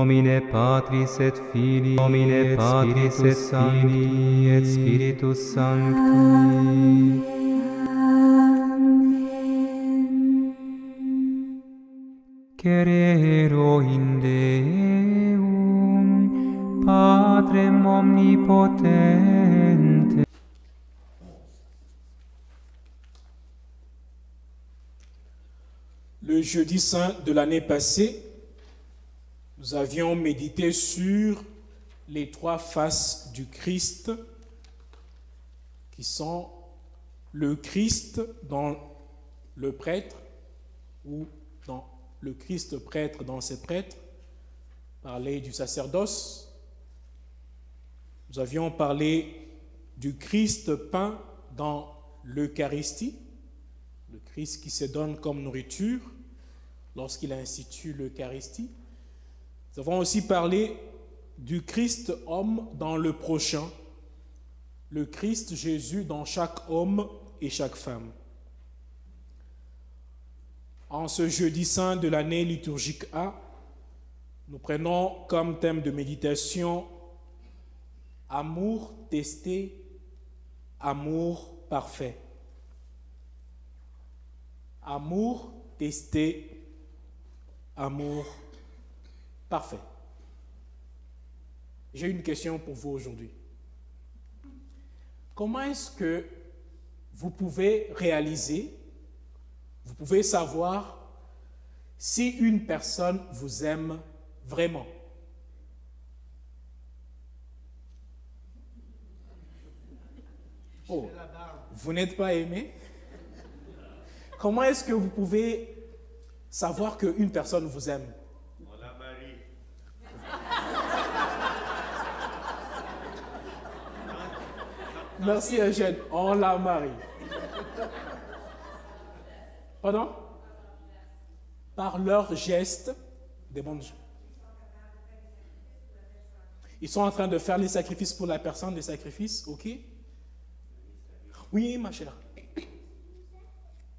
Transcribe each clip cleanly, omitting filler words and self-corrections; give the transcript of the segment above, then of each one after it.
nomine Patris et Filii, nomine Patris et Filii et Spiritus Sancti. Cerero in Deum, Patrem omnipotente. Le jeudi saint de l'année passée, nous avions médité sur les trois faces du Christ, qui sont le Christ dans le prêtre, ou dans le Christ prêtre dans ses prêtres, parler du sacerdoce. Nous avions parlé du Christ peint dans l'Eucharistie, le Christ qui se donne comme nourriture lorsqu'il institue l'Eucharistie. Nous avons aussi parlé du Christ homme dans le prochain, le Christ Jésus dans chaque homme et chaque femme. En ce jeudi saint de l'année liturgique A, nous prenons comme thème de méditation amour testé, amour parfait. Amour testé, amour parfait. J'ai une question pour vous aujourd'hui. Comment est-ce que vous pouvez réaliser, vous pouvez savoir si une personne vous aime vraiment? Oh, vous n'êtes pas aimé? Comment est-ce que vous pouvez savoir qu'une personne vous aime? On la marie. Merci Eugène, on la marie. Pardon? Par leurs gestes, des bons gestes. Ils sont en train de faire les sacrifices pour la personne, les sacrifices, ok? Oui, ma chère.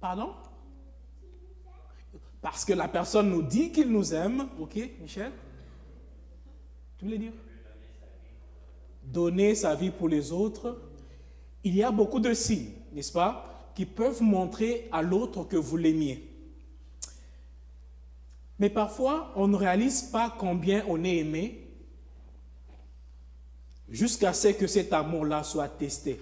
Pardon? Parce que la personne nous dit qu'il nous aime, ok, Michel? Tu voulais dire? Donner sa vie pour les autres. Il y a beaucoup de signes, n'est-ce pas, qui peuvent montrer à l'autre que vous l'aimiez. Mais parfois, on ne réalise pas combien on est aimé jusqu'à ce que cet amour-là soit testé.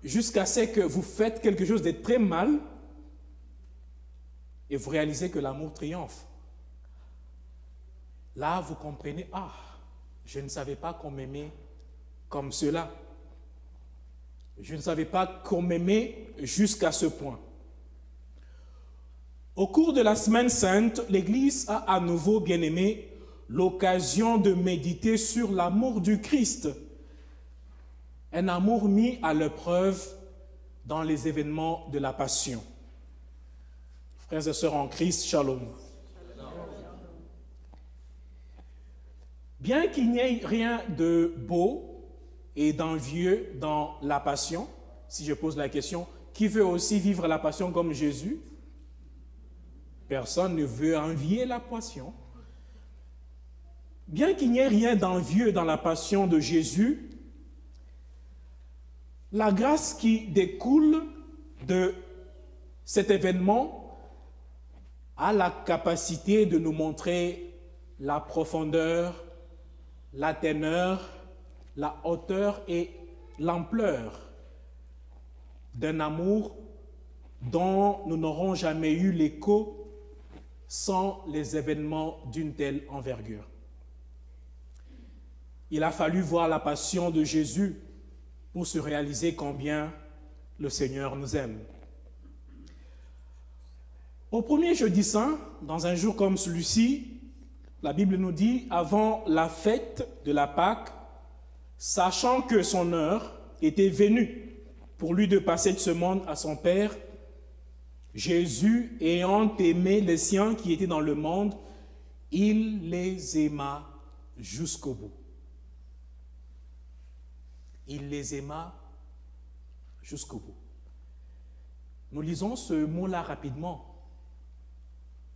Jusqu'à ce que vous faites quelque chose de très mal et vous réalisez que l'amour triomphe. Là, vous comprenez, ah, je ne savais pas qu'on m'aimait comme cela. Je ne savais pas qu'on m'aimait jusqu'à ce point. Au cours de la Semaine Sainte, l'Église a à nouveau, bien aimé, l'occasion de méditer sur l'amour du Christ. Un amour mis à l'épreuve dans les événements de la Passion. Frères et sœurs en Christ, shalom. Bien qu'il n'y ait rien de beau et d'envieux dans la Passion, si je pose la question, qui veut aussi vivre la Passion comme Jésus? Personne ne veut envier la Passion. Bien qu'il n'y ait rien d'envieux dans la Passion de Jésus, la grâce qui découle de cet événement a la capacité de nous montrer la profondeur, la teneur, la hauteur et l'ampleur d'un amour dont nous n'aurons jamais eu l'écho sans les événements d'une telle envergure. Il a fallu voir la passion de Jésus pour se réaliser combien le Seigneur nous aime. Au premier jeudi saint, dans un jour comme celui-ci, la Bible nous dit, avant la fête de la Pâque, sachant que son heure était venue pour lui de passer de ce monde à son Père, Jésus, ayant aimé les siens qui étaient dans le monde, il les aima jusqu'au bout. Il les aima jusqu'au bout. Nous lisons ce mot-là rapidement.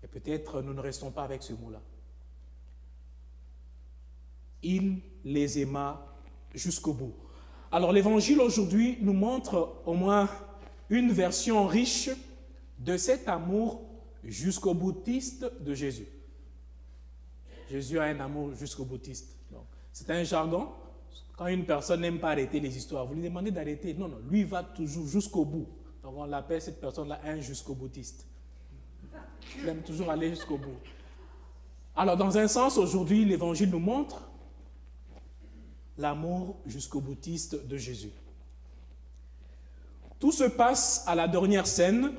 Et peut-être nous ne restons pas avec ce mot-là. Il les aima jusqu'au bout. Alors l'évangile aujourd'hui nous montre au moins une version riche de cet amour jusqu'au boutiste de Jésus. Jésus a un amour jusqu'au boutiste. C'est un jargon. Quand une personne n'aime pas arrêter les histoires, vous lui demandez d'arrêter. Non, non, lui va toujours jusqu'au bout. Donc on l'appelle cette personne-là un jusqu'au boutiste. Il aime toujours aller jusqu'au bout. Alors dans un sens, aujourd'hui, l'évangile nous montre l'amour jusqu'au boutiste de Jésus. Tout se passe à la dernière scène,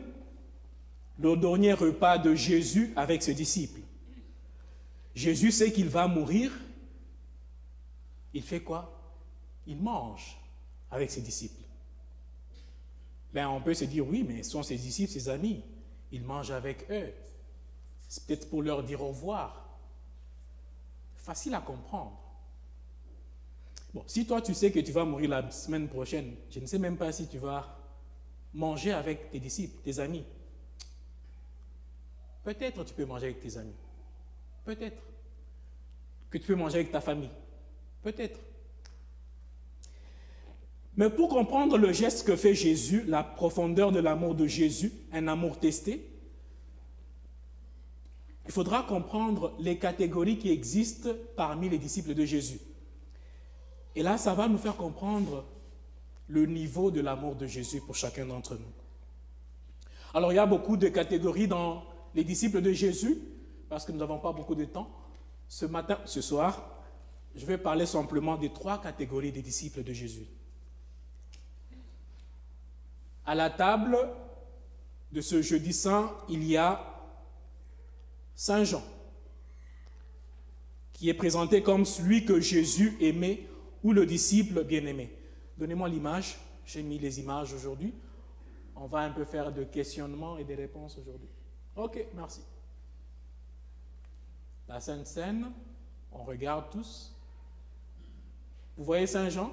le dernier repas de Jésus avec ses disciples. Jésus sait qu'il va mourir. Il fait quoi? Il mange avec ses disciples. Ben, on peut se dire, oui, mais ce sont ses disciples, ses amis. Il mange avec eux. C'est peut-être pour leur dire au revoir. Facile à comprendre. Bon, si toi tu sais que tu vas mourir la semaine prochaine, je ne sais même pas si tu vas manger avec tes disciples, tes amis. Peut-être tu peux manger avec tes amis. Peut-être que tu peux manger avec ta famille. Peut-être. Mais pour comprendre le geste que fait Jésus, la profondeur de l'amour de Jésus, un amour testé, il faudra comprendre les catégories qui existent parmi les disciples de Jésus. Et là, ça va nous faire comprendre le niveau de l'amour de Jésus pour chacun d'entre nous. Alors, il y a beaucoup de catégories dans les disciples de Jésus, parce que nous n'avons pas beaucoup de temps. Ce soir, je vais parler simplement des 3 catégories des disciples de Jésus. À la table de ce jeudi saint, il y a Saint Jean, qui est présenté comme celui que Jésus aimait ou le disciple bien-aimé. Donnez-moi l'image, j'ai mis les images aujourd'hui. On va un peu faire de questionnements et des réponses aujourd'hui. Ok, merci. La Sainte Seine, on regarde tous. Vous voyez Saint Jean?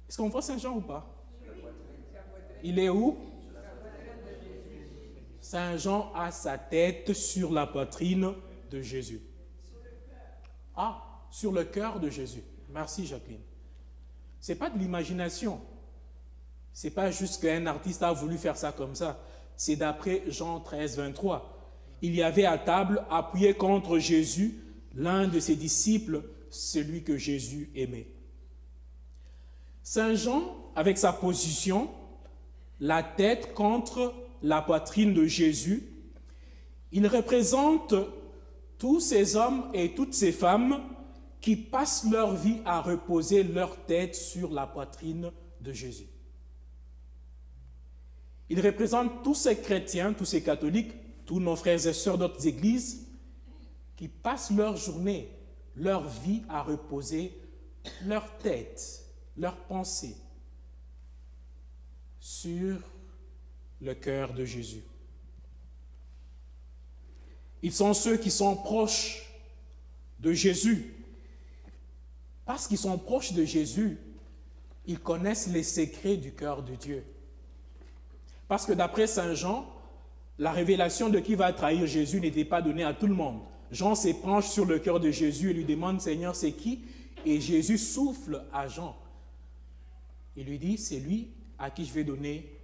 Est-ce qu'on voit Saint Jean ou pas? Il est où? Saint Jean a sa tête sur la poitrine de Jésus. Ah, sur le cœur de Jésus. Merci Jacqueline. Ce n'est pas de l'imagination. Ce n'est pas juste qu'un artiste a voulu faire ça comme ça. C'est d'après Jean 13, 23. Il y avait à table, appuyé contre Jésus, l'un de ses disciples, celui que Jésus aimait. Saint Jean, avec sa position, la tête contre la poitrine de Jésus, il représente tous ces hommes et toutes ces femmes qui passent leur vie à reposer leur tête sur la poitrine de Jésus. Il représente tous ces chrétiens, tous ces catholiques, tous nos frères et sœurs d'autres églises qui passent leur journée, leur vie à reposer leur tête, leur pensée sur le cœur de Jésus. Ils sont ceux qui sont proches de Jésus. Parce qu'ils sont proches de Jésus, ils connaissent les secrets du cœur de Dieu. Parce que d'après Saint Jean, la révélation de qui va trahir Jésus n'était pas donnée à tout le monde. Jean s'épanche sur le cœur de Jésus et lui demande, Seigneur, c'est qui? Et Jésus souffle à Jean. Il lui dit, c'est lui à qui je vais donner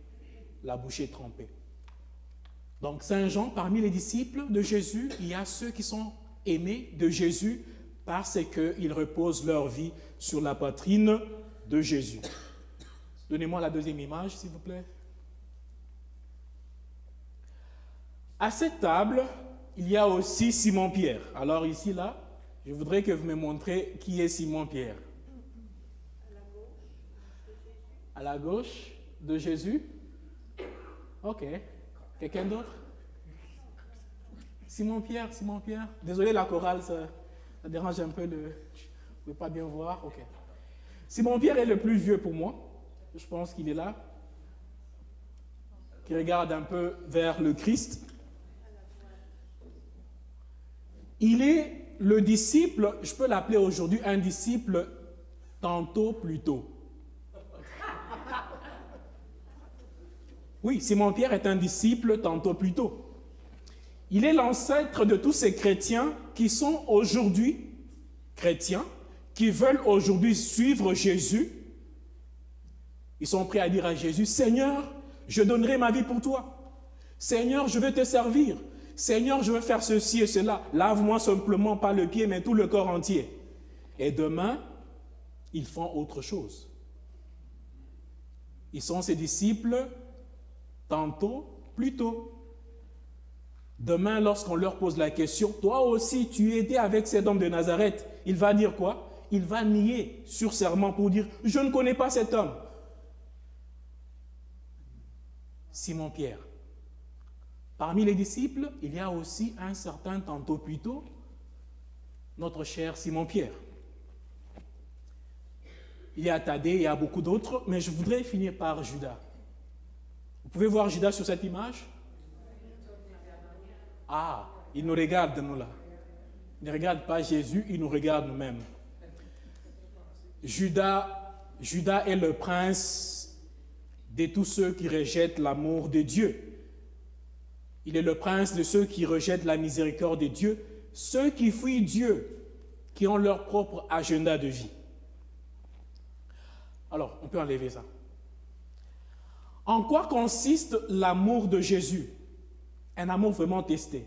la bouchée trempée. Donc Saint Jean, parmi les disciples de Jésus, il y a ceux qui sont aimés de Jésus parce qu'ils reposent leur vie sur la poitrine de Jésus. Donnez-moi la deuxième image, s'il vous plaît. À cette table, il y a aussi Simon-Pierre. Alors ici, là, je voudrais que vous me montrez qui est Simon-Pierre. À la gauche de Jésus. Ok. Quelqu'un d'autre? Simon-Pierre, Simon-Pierre. Désolé, la chorale, ça dérange un peu. Vous ne pouvez pas bien voir. Ok. Simon-Pierre est le plus vieux pour moi. Je pense qu'il est là. Qui regarde un peu vers le Christ. Il est le disciple, je peux l'appeler aujourd'hui un disciple tantôt plus tôt. Oui, Simon-Pierre est un disciple tantôt plus tôt. Il est l'ancêtre de tous ces chrétiens qui sont aujourd'hui chrétiens, qui veulent aujourd'hui suivre Jésus. Ils sont prêts à dire à Jésus, Seigneur, je donnerai ma vie pour toi. Seigneur, je veux te servir. Seigneur, je veux faire ceci et cela. Lave-moi simplement pas le pied, mais tout le corps entier. Et demain, ils font autre chose. Ils sont ses disciples tantôt, plus tôt. Demain, lorsqu'on leur pose la question, toi aussi, tu étais avec cet homme de Nazareth, il va dire quoi? Il va nier sur serment pour dire, je ne connais pas cet homme. Simon-Pierre. Parmi les disciples, il y a aussi un certain tantôt plus tôt, notre cher Simon-Pierre. Il y a Thaddée, il y a beaucoup d'autres, mais je voudrais finir par Judas. Vous pouvez voir Judas sur cette image? Ah, il nous regarde, nous là. Il ne regarde pas Jésus, il nous regarde nous-mêmes. Judas est le prince de tous ceux qui rejettent l'amour de Dieu. Il est le prince de ceux qui rejettent la miséricorde de Dieu, ceux qui fuient Dieu, qui ont leur propre agenda de vie. Alors, on peut enlever ça. En quoi consiste l'amour de Jésus? Un amour vraiment testé.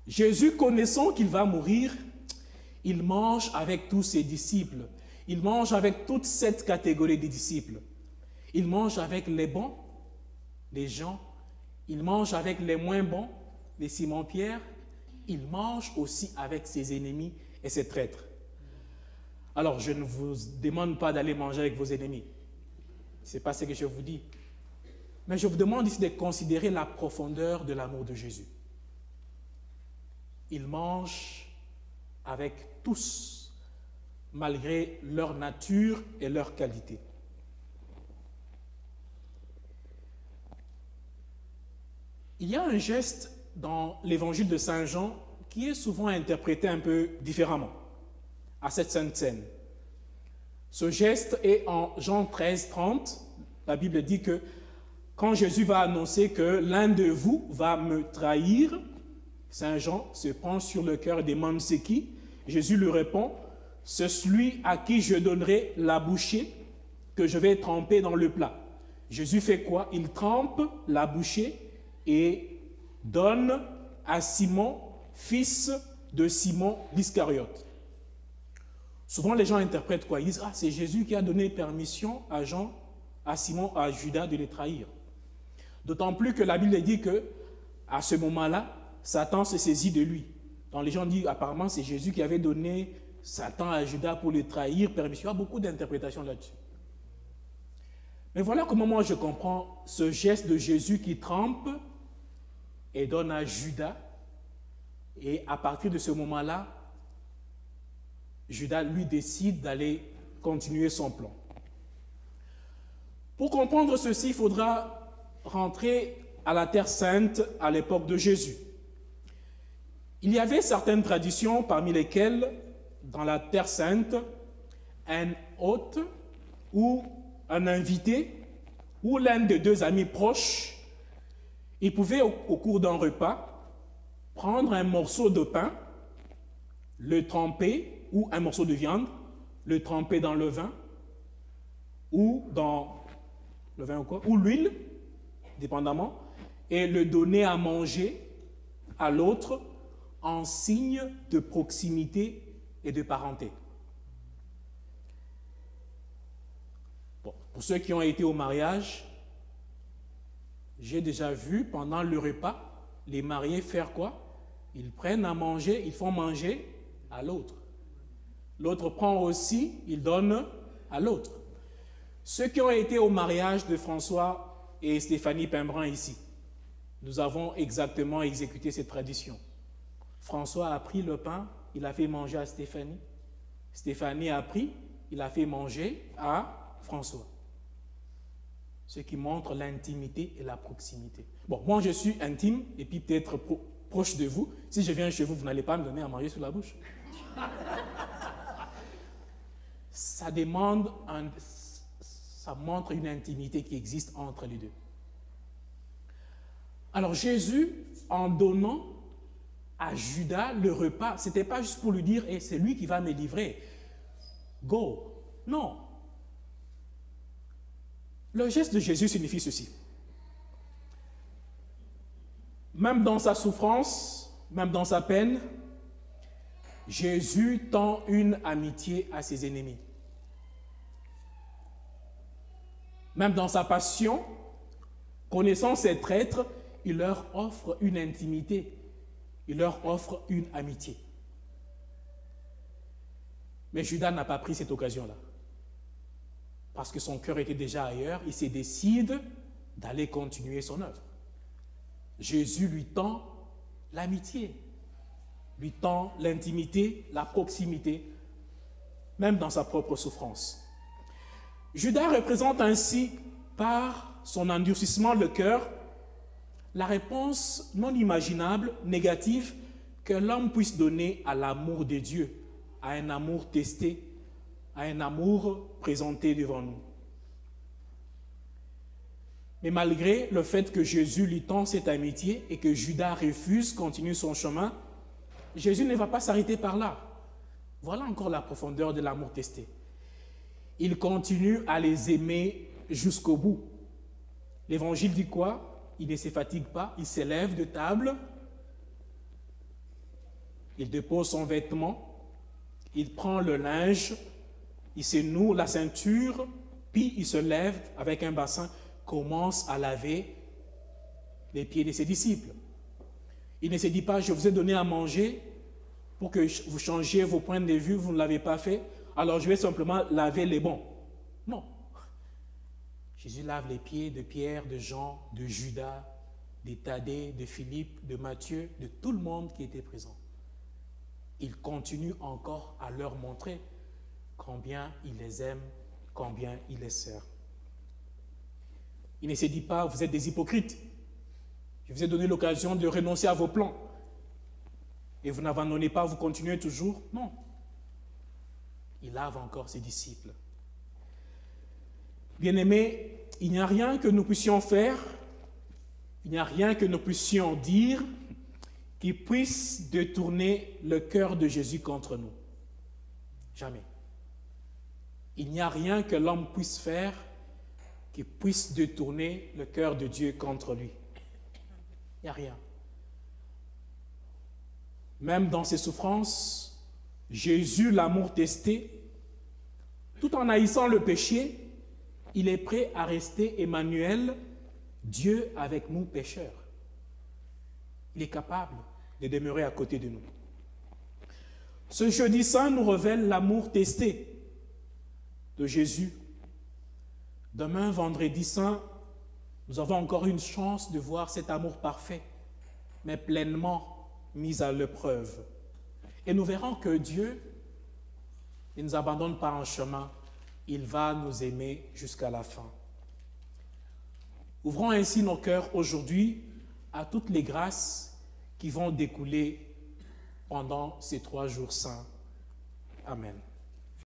Jésus, connaissant qu'il va mourir, il mange avec tous ses disciples. Il mange avec toute cette catégorie de disciples. Il mange avec les bons, les gens. Il mange avec les moins bons, les Simon-Pierre. Il mange aussi avec ses ennemis et ses traîtres. Alors, je ne vous demande pas d'aller manger avec vos ennemis. Ce n'est pas ce que je vous dis. Mais je vous demande ici de considérer la profondeur de l'amour de Jésus. Il mange avec tous, malgré leur nature et leur qualité. Il y a un geste dans l'évangile de Saint Jean qui est souvent interprété un peu différemment à cette sainte scène. Ce geste est en Jean 13, 30. La Bible dit que quand Jésus va annoncer que l'un de vous va me trahir, Saint Jean se penche sur le cœur et demande c'est qui. Jésus lui répond, c'est celui à qui je donnerai la bouchée que je vais tremper dans le plat. Jésus fait quoi? Il trempe la bouchée et donne à Simon, fils de Simon l'Iscariote. Souvent, les gens interprètent quoi? Ils disent, ah, c'est Jésus qui a donné permission à Jean, à Simon, à Judas de les trahir. D'autant plus que la Bible dit que, à ce moment-là, Satan se saisit de lui. Donc les gens disent, apparemment, c'est Jésus qui avait donné Satan à Judas pour le trahir, permission. Il y a beaucoup d'interprétations là-dessus. Mais voilà comment moi je comprends ce geste de Jésus qui trempe et donne à Judas. Et à partir de ce moment-là, Judas, lui, décide d'aller continuer son plan. Pour comprendre ceci, il faudra rentrer à la Terre Sainte à l'époque de Jésus. Il y avait certaines traditions parmi lesquelles, dans la Terre Sainte, un hôte ou un invité ou l'un des deux amis proches, il pouvait au cours d'un repas prendre un morceau de pain, le tremper, ou un morceau de viande, le tremper dans le vin, ou dans le vin ou quoi, ou l'huile, dépendamment, et le donner à manger à l'autre en signe de proximité et de parenté. Bon, pour ceux qui ont été au mariage, j'ai déjà vu pendant le repas les mariés faire quoi? Ils prennent à manger, ils font manger à l'autre. L'autre prend aussi, il donne à l'autre. Ceux qui ont été au mariage de François et Stéphanie Pimbran ici, nous avons exactement exécuté cette tradition. François a pris le pain, il a fait manger à Stéphanie. Stéphanie a pris, il a fait manger à François. Ce qui montre l'intimité et la proximité. Bon, moi je suis intime et puis peut-être proche de vous. Si je viens chez vous, vous n'allez pas me donner à manger sur la bouche. Ça montre une intimité qui existe entre les deux. Alors Jésus, en donnant à Judas le repas, ce n'était pas juste pour lui dire hey, « c'est lui qui va me livrer, go ». Non. Le geste de Jésus signifie ceci. Même dans sa souffrance, même dans sa peine, Jésus tend une amitié à ses ennemis. Même dans sa passion, connaissant ses traîtres, il leur offre une intimité, il leur offre une amitié. Mais Judas n'a pas pris cette occasion-là. Parce que son cœur était déjà ailleurs, il se décide d'aller continuer son œuvre. Jésus lui tend l'amitié, lui tend l'intimité, la proximité, même dans sa propre souffrance. Judas représente ainsi, par son endurcissement le cœur, la réponse non imaginable, négative, que l'homme puisse donner à l'amour de Dieu, à un amour testé, à un amour présenté devant nous. Mais malgré le fait que Jésus lui tend cette amitié et que Judas refuse, continue son chemin, Jésus ne va pas s'arrêter par là. Voilà encore la profondeur de l'amour testé. Il continue à les aimer jusqu'au bout. L'évangile dit quoi? Il ne se fatigue pas, il s'élève de table, il dépose son vêtement, il prend le linge, il se noue la ceinture, puis il se lève avec un bassin, commence à laver les pieds de ses disciples. Il ne se dit pas, je vous ai donné à manger pour que vous changiez vos points de vue, vous ne l'avez pas fait, alors je vais simplement laver les bons. Non. Jésus lave les pieds de Pierre, de Jean, de Judas, de Thaddée, de Philippe, de Matthieu, de tout le monde qui était présent. Il continue encore à leur montrer combien il les aime, combien il les sert. Il ne se dit pas, vous êtes des hypocrites. Je vous ai donné l'occasion de renoncer à vos plans. Et vous n'abandonnez pas, vous continuez toujours. Non. Il lave encore ses disciples. Bien-aimés, il n'y a rien que nous puissions faire, il n'y a rien que nous puissions dire qui puisse détourner le cœur de Jésus contre nous. Jamais. Il n'y a rien que l'homme puisse faire qui puisse détourner le cœur de Dieu contre lui. Il n'y a rien. Même dans ses souffrances, Jésus, l'amour testé, tout en haïssant le péché, il est prêt à rester Emmanuel, Dieu avec nous pécheurs. Il est capable de demeurer à côté de nous. Ce jeudi saint nous révèle l'amour testé de Jésus. Demain, vendredi saint, nous avons encore une chance de voir cet amour parfait, mais pleinement mis à l'épreuve. Et nous verrons que Dieu ne nous abandonne pas en chemin, il va nous aimer jusqu'à la fin. Ouvrons ainsi nos cœurs aujourd'hui à toutes les grâces qui vont découler pendant ces 3 jours saints. Amen.